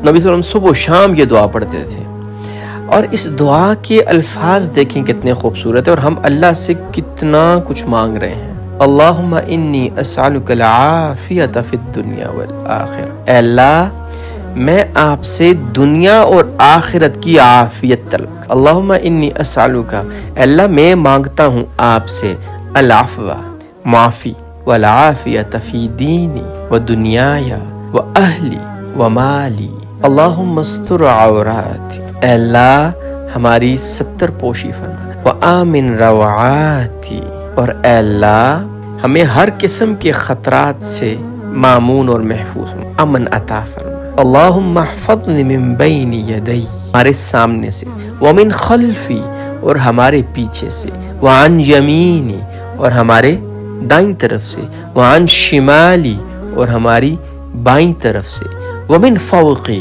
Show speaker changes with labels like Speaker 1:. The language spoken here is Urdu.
Speaker 1: نبی صلی اللہ علیہ وسلم صبح و شام یہ دعا پڑھتے تھے، اور اس دعا کے الفاظ دیکھیں کتنے خوبصورت ہیں، اور ہم اللہ سے کتنا کچھ مانگ رہے ہیں۔ اللہم انی اسألک العافیۃ فی الدنیا والآخرہ، اے اللہ میں آپ سے دنیا اور آخرت کی عافیت طلب۔ اللہم انی اسألک، اے اللہ میں مانگتا ہوں آپ سے العفو، معافی، والعافیۃ فی دینی و دنیایا و اہلی و مالی، اللہم استر عوراتی، اے اللہ ہماری ستر پوشی فرما، وآمن روعاتی، اور اے اللہ ہمیں ہر قسم کے خطرات سے مامون اور محفوظ امن عطا فرما۔ اللہم احفظنی من بین یدی، ہمارے سامنے سے، ومن خلفی، اور ہمارے پیچھے سے، وعن یمینی، اور ہمارے دائیں طرف سے، وعن شمالی، اور ہماری بائیں طرف سے، ومن فوقی،